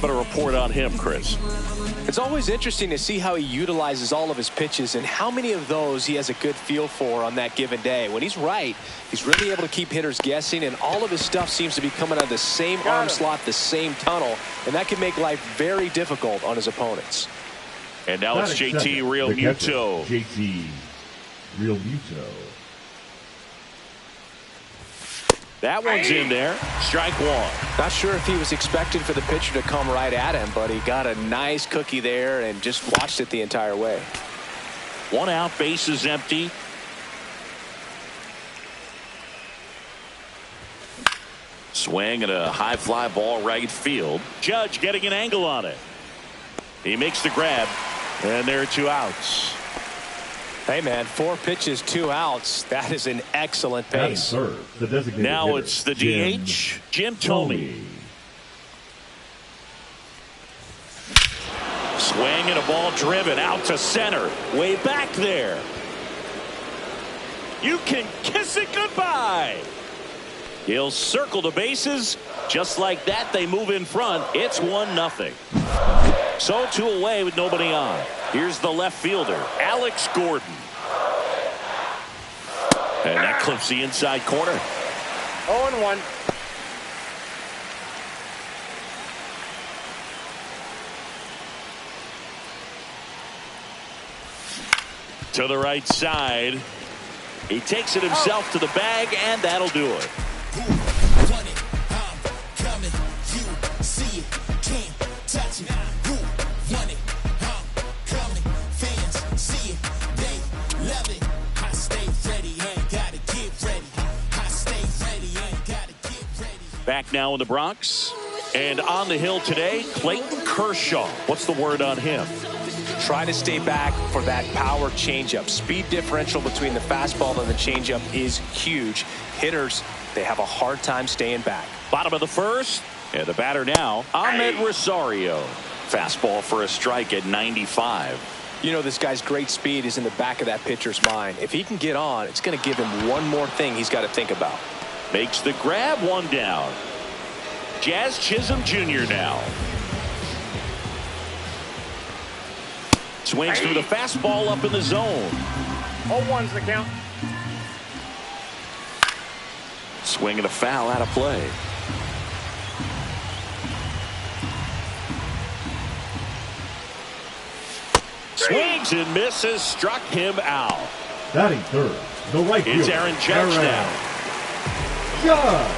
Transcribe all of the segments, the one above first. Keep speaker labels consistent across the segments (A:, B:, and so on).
A: But a report on him, Chris.
B: It's always interesting to see how he utilizes all of his pitches and how many of those he has a good feel for on that given day. When he's right, he's really able to keep hitters guessing, and all of his stuff seems to be coming out of the same arm slot, the same tunnel, and that can make life very difficult on his opponents.
A: And now it's JT Realmuto.
C: JT Realmuto.
A: That one's in there. Strike one.
B: Not sure if he was expecting for the pitcher to come right at him, but he got a nice cookie there and just watched it the entire way.
A: 1 out, bases empty. Swing and a high fly ball right field. Judge getting an angle on it. He makes the grab, and there are 2 outs.
B: Hey, man, 4 pitches, 2 outs. That is an excellent pace.
A: Now it's the DH, Jim Thome. Swing and a ball driven out to center. Way back there. You can kiss it goodbye. He'll circle the bases. Just like that, they move in front. It's 1-0. So 2 away with nobody on. Here's the left fielder, Alex Gordon. And that clips the inside corner.
D: 0-1.
A: To the right side. He takes it himself to the bag, and that'll do it. Back now in the Bronx, and on the hill today, Clayton Kershaw. What's the word on him?
B: Try to stay back for that power changeup. Speed differential between the fastball and the changeup is huge. Hitters, they have a hard time staying back.
A: Bottom of the first, and the batter now, Ahmed Rosario. Fastball for a strike at 95.
B: You know, this guy's great speed is in the back of that pitcher's mind. If he can get on, it's going to give him one more thing he's got to think about.
A: Makes the grab, 1 down. Jazz Chisholm Jr. now. Swings through the fastball up in the zone.
D: 0-1's the count.
A: Swing and a foul out of play. Swings and misses, struck him out.
C: Batting third, the right fielder.
A: It's Aaron Judge now.
C: Judge.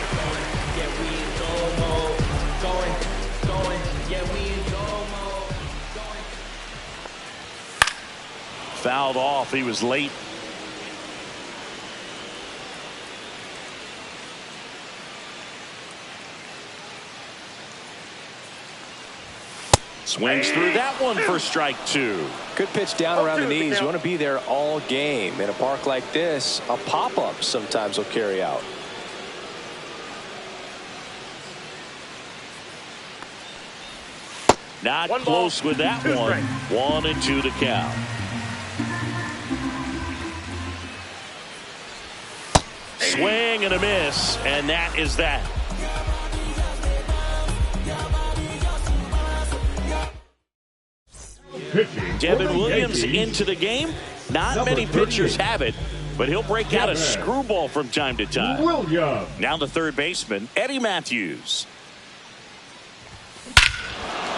A: Fouled off. He was late. Swings through that one for strike 2.
B: Good pitch down around the knees. You want to be there all game. In a park like this, a pop-up sometimes will carry out.
A: Not close with that one. 1-2 to count. Swing and a miss, and that is that. Devin Williams into the game. Not many pitchers have it, but he'll break out a screwball from time to time. Now the third baseman, Eddie Matthews.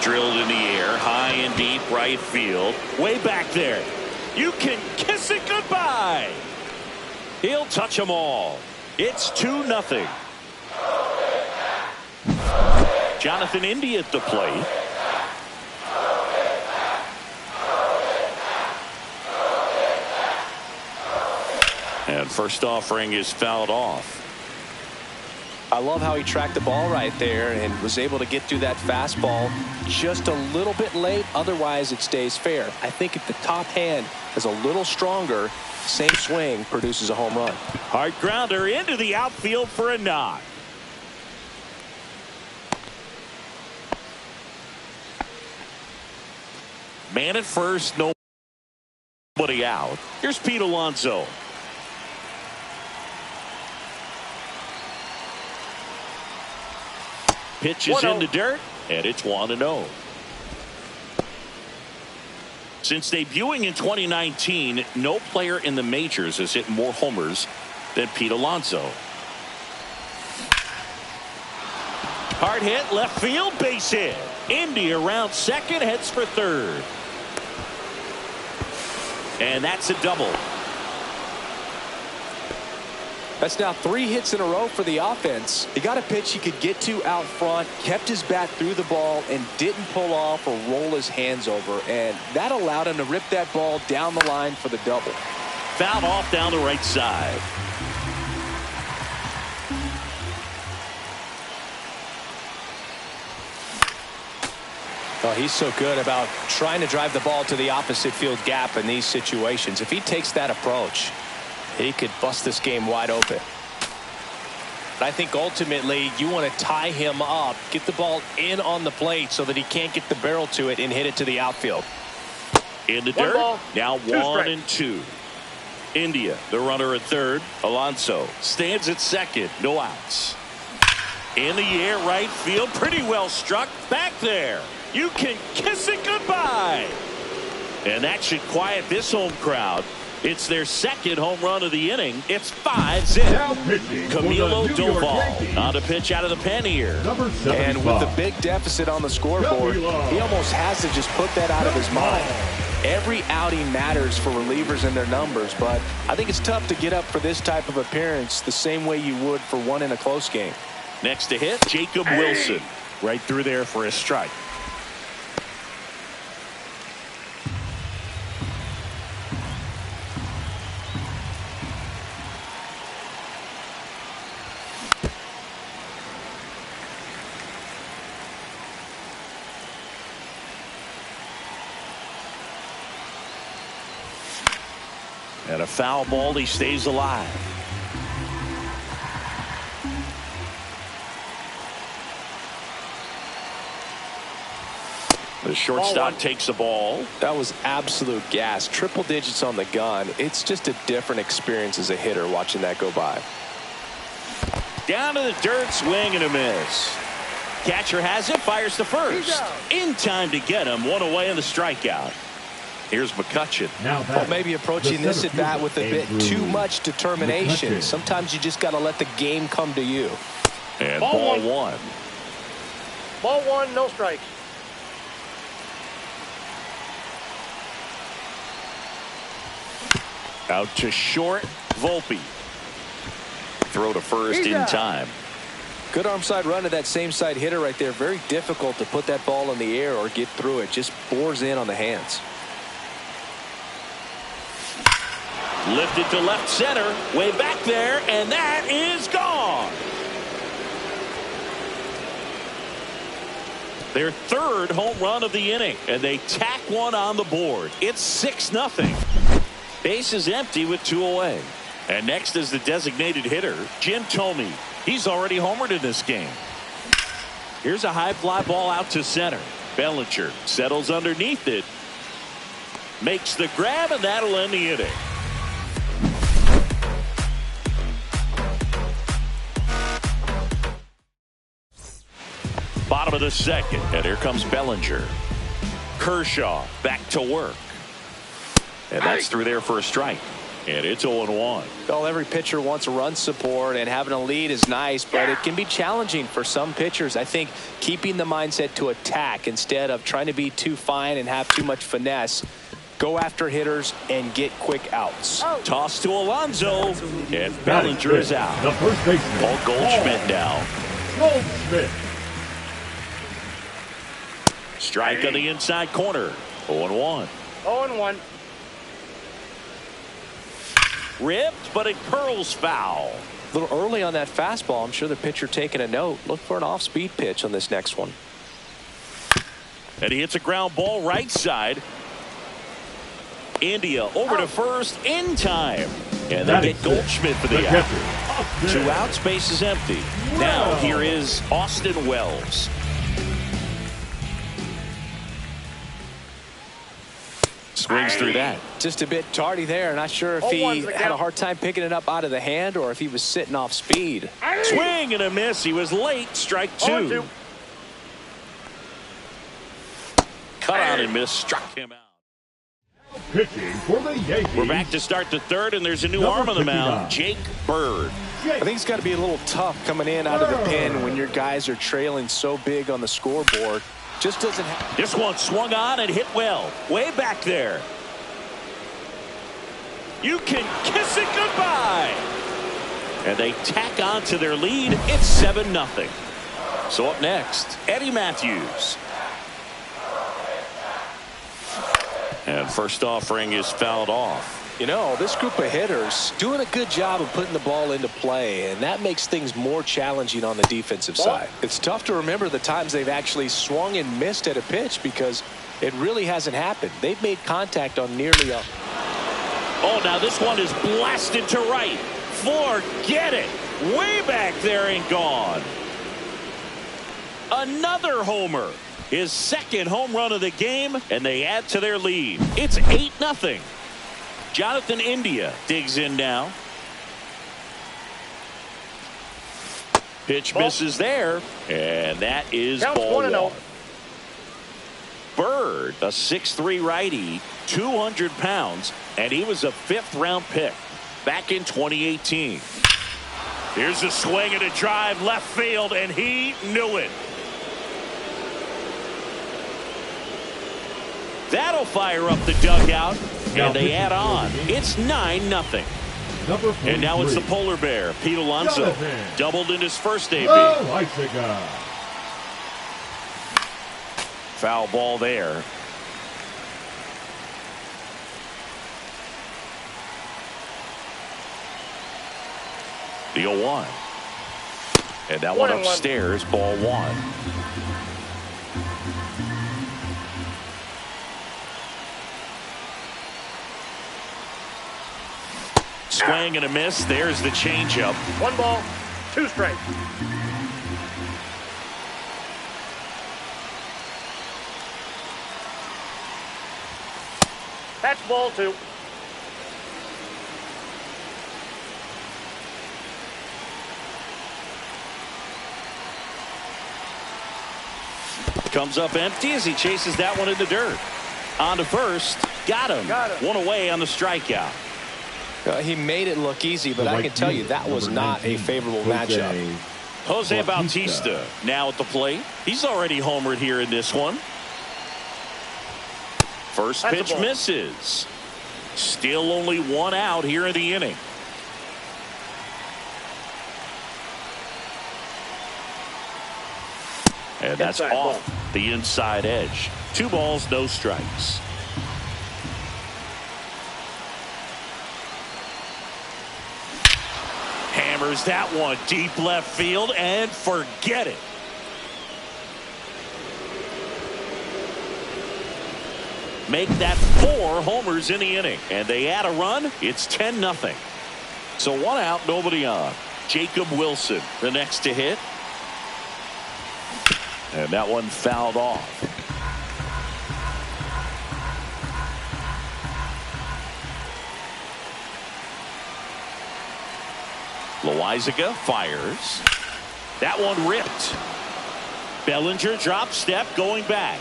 A: Drilled in the air, high and deep right field. Way back there. You can kiss it goodbye. He'll touch them all. It's 2-0. Jonathan India at the plate. And first offering is fouled off.
B: I love how he tracked the ball right there and was able to get through that fastball just a little bit late. Otherwise, it stays fair. I think if the top hand is a little stronger, same swing produces a home run.
A: Hard grounder into the outfield for a knock. Man at first, nobody out. Here's Pete Alonso. Pitches in the dirt. and it's 1-0. Since debuting in 2019, no player in the majors has hit more homers than Pete Alonso. Hard hit, left field, base hit. India around second, heads for third. And that's a double.
B: That's now 3 hits in a row for the offense. He got a pitch he could get to out front, kept his bat through the ball, and didn't pull off or roll his hands over. And that allowed him to rip that ball down the line for the double.
A: Fouled off down the right side.
B: Oh, he's so good about trying to drive the ball to the opposite field gap in these situations. If he takes that approach, he could bust this game wide open. But I think ultimately you want to tie him up, get the ball in on the plate so that he can't get the barrel to it and hit it to the outfield.
A: In the
D: One
A: dirt.
D: ball,
A: Now 1-2. India, the runner at third. Alonso stands at second. No outs. In the air, right field. Pretty well struck. Back there. You can kiss it goodbye. And that should quiet this home crowd. It's their second home run of the inning. It's 5-0.
C: Now pitching for the
A: Camilo
C: New York
A: Doval
C: Yankees.
A: on to pitch out of the pen here.
C: Number 75.
B: And with the big deficit on the scoreboard, he almost has to just put that out of his mind. Every outing matters for relievers and their numbers, but I think it's tough to get up for this type of appearance the same way you would for one in a close game.
A: Next to hit, Jacob Wilson. Right through there for a strike. And a foul ball, he stays alive. The shortstop takes the ball.
B: That was absolute gas. Triple digits on the gun. It's just a different experience as a hitter watching that go by.
A: Down to the dirt, swing and a miss. Catcher has it, fires to first. In time to get him, one away in the strikeout. Here's McCutchen.
C: Now
B: Well, maybe approaching this at bat with a bit too much determination. Sometimes you just got to let the game come to you.
A: And ball one.
D: Ball one, no strikes.
A: Out to short, Volpe. Throw to first in time.
B: Good arm side run to that same side hitter right there. Very difficult to put that ball in the air or get through it. Just bores in on the hands.
A: Lifted to left center, way back there, and that is gone. Their third home run of the inning, and they tack one on the board. It's 6-0. Base is empty with 2 away. And next is the designated hitter, Jim Thome. He's already homered in this game. Here's a high fly ball out to center. Bellinger settles underneath it. Makes the grab, and that'll end the inning. Bottom of the second, and here comes Bellinger. Kershaw back to work. And that's through there for a strike. And it's 0-1.
B: Well, every pitcher wants a run support, and having a lead is nice, but it can be challenging for some pitchers. I think keeping the mindset to attack instead of trying to be too fine and have too much finesse. Go after hitters and get quick outs.
A: Toss to Alonso, and Bellinger is out.
C: The first baseman.
A: Paul Goldschmidt now.
C: Goldschmidt.
A: Strike on the inside corner. 0-1.
D: 0-1.
A: Ripped, but it curls foul.
B: A little early on that fastball. I'm sure the pitcher taking a note. Look for an off-speed pitch on this next one.
A: And he hits a ground ball right side. India over to first in time. And they get Goldschmidt for the out. 2 outs, base is empty. Now here is Austin Wells. Swings through that.
B: Just a bit tardy there. Not sure if he had a hard time picking it up out of the hand or if he was sitting off speed.
A: Swing and a miss. He was late. Strike 2. cut on and miss, struck him out.
C: Pitching for the Yankees.
A: We're back to start the third, and there's a new arm on the mound, Jake Bird.
B: I think it's got to be a little tough coming in out of the pen when your guys are trailing so big on the scoreboard. Just doesn't have.
A: This one swung on and hit well. Way back there. You can kiss it goodbye. And they tack on to their lead. It's 7-0. So up next, Eddie Matthews. And first offering is fouled off.
B: You know, this group of hitters doing a good job of putting the ball into play, and that makes things more challenging on the defensive side. It's tough to remember the times they've actually swung and missed at a pitch because it really hasn't happened. They've made contact on nearly a...
A: Oh, now this one is blasted to right. Forget it. Way back there and gone. Another homer. His second home run of the game, and they add to their lead. It's 8-0. Jonathan India digs in now. Pitch misses there, and that is ball one. Bird, a 6'3" righty, 200 pounds, and he was a 5th-round pick back in 2018. Here's a swing and a drive left field, and he knew it. That'll fire up the dugout, and they add on. It's 9-0. And now it's the polar bear, Pete Alonso, doubled in his first AB. Foul ball there. The 0-1. And that one upstairs, ball one. Swing and a miss. There's the changeup.
D: 1 ball, 2 strikes. That's ball 2.
A: Comes up empty as he chases that one in the dirt. On to first. Got him. One away on the strikeout.
B: He made it look easy, but I can tell you that was not a favorable matchup.
A: Jose Bautista now at the plate. He's already homered here in this one. First pitch misses. Still only 1 out here in the inning. And that's off the inside edge. 2 balls, no strikes. Hammers that one deep left field and forget it. Make that 4 homers in the inning, and they add a run. It's 10-0. So 1 out, nobody on. Jacob Wilson the next to hit, and that one fouled off. Loizaga fires. That one ripped. Bellinger drop step going back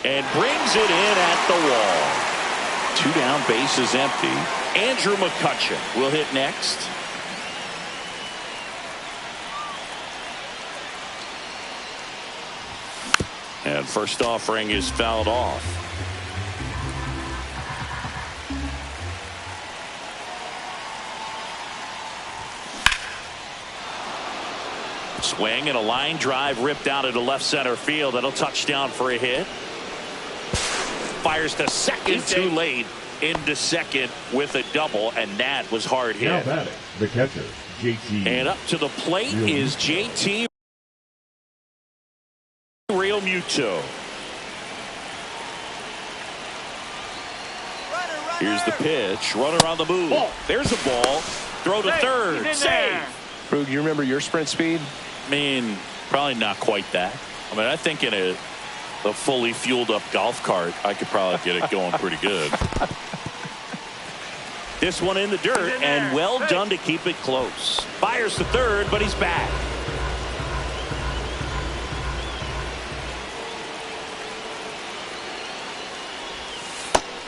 A: and brings it in at the wall. 2 down, bases empty. Andrew McCutchen will hit next. And first offering is fouled off. Swing and a line drive ripped out into left center field. That'll touch down for a hit. Fires to second too late. Into second with a double, and that was hard hit.
C: Now batting, the catcher, JT.
A: And up to the plate is JT Realmuto. Here's the pitch. Runner on the move. There's a ball. Throw to third. Save.
B: Krug, you remember your sprint speed?
A: I mean, probably not quite that. I mean, I think in a fully fueled up golf cart, I could probably get it going pretty good. This one in the dirt, and well done to keep it close. Fires to third, but he's back.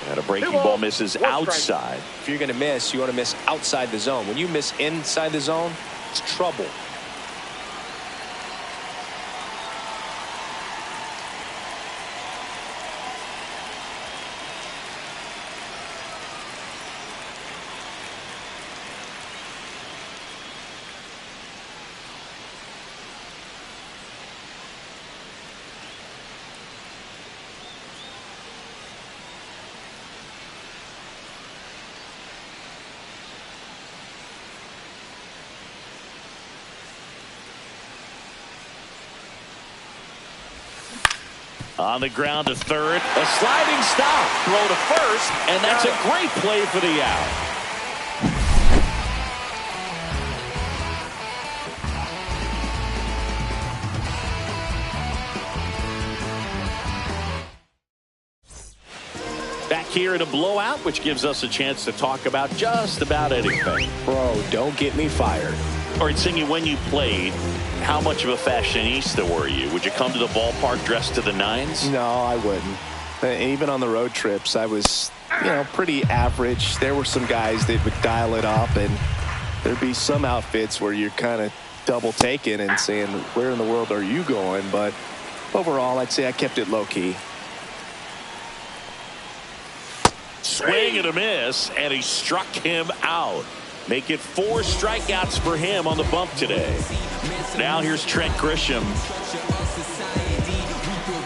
A: And a breaking ball misses outside.
B: If you're going to miss, you want to miss outside the zone. When you miss inside the zone, it's trouble.
A: On the ground to third, a sliding stop, throw to first, and that's a great play for the out. Back here in a blowout, which gives us a chance to talk about just about anything.
B: Bro, don't get me fired.
A: All right, Singy, when you played, how much of a fashionista were you? Would you come to the ballpark dressed to the nines?
B: No, I wouldn't. Even on the road trips, I was, pretty average. There were some guys that would dial it up, and there'd be some outfits where you're kind of double taking and saying, where in the world are you going? But overall, I'd say I kept it low key.
A: Swing and a miss, and he struck him out. Make it 4 strikeouts for him on the bump today. Now here's Trent Grisham.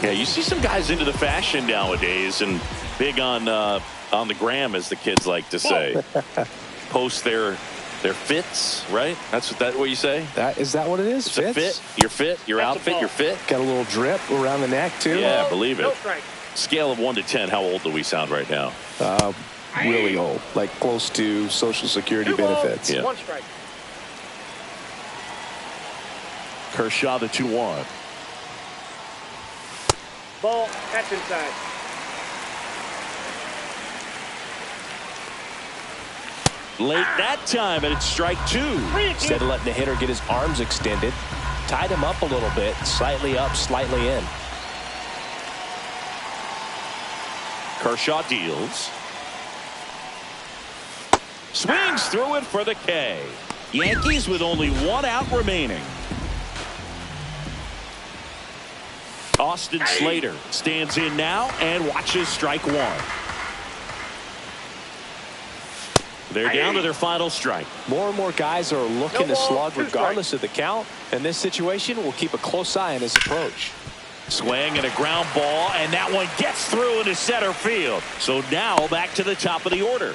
A: Yeah, you see some guys into the fashion nowadays, and big on the gram, as the kids like to say. Post their fits, right? That's what you say?
B: Is that what it is?
A: It's a fit. Your fit, your outfit, your fit.
B: Got a little drip around the neck too.
A: Yeah, believe it. Scale of 1 to 10, how old do we sound right now?
B: Really old, like close to Social Security benefits.
A: Yeah.
D: 1 strike.
A: Kershaw, the 2-1.
D: Ball, that's inside.
A: Late that time, and it's strike 2.
B: Instead of letting the hitter get his arms extended, tied him up a little bit, slightly up, slightly in.
A: Kershaw deals. Swings through it for the K. Yankees with only 1 out remaining. Austin Slater stands in now and watches strike 1. They're down to their final strike.
B: More and more guys are looking to slug regardless of the count. In this situation, we'll keep a close eye on his approach.
A: Swing and a ground ball, and that one gets through into center field. So now back to the top of the order.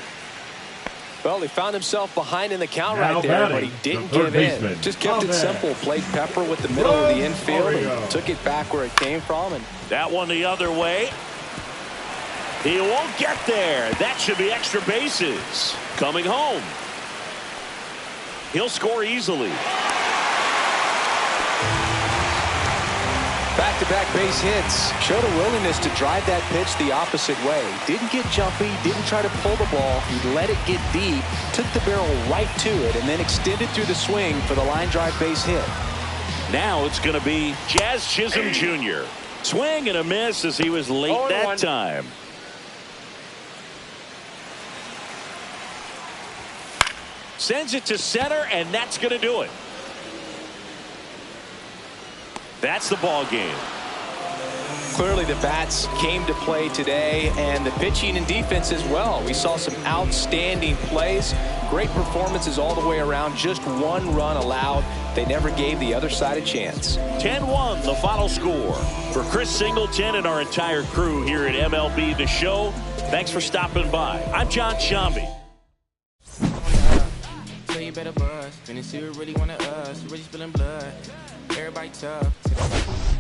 B: Well, he found himself behind in the count right there, but he didn't give in. Just kept it simple. Played Pepper with the middle of the infield and took it back where it came from. And
A: that one the other way. He won't get there. That should be extra bases. Coming home. He'll score easily.
B: Back-to-back base hits. Showed a willingness to drive that pitch the opposite way. Didn't get jumpy, didn't try to pull the ball. He let it get deep, took the barrel right to it, and then extended through the swing for the line drive base hit.
A: Now it's going to be Jazz Chisholm Jr. Swing and a miss as he was late that time. Sends it to center, and that's going to do it. That's the ball game.
B: Clearly the bats came to play today, and the pitching and defense as well. We saw some outstanding plays, great performances all the way around. Just 1 run allowed. They never gave the other side a chance.
A: 10-1 the final score. For Chris Singleton and our entire crew here at MLB The Show, thanks for stopping by. I'm John Shambi.
E: You better buzz. Finna see who really wanna us. Really spilling blood. Everybody tough.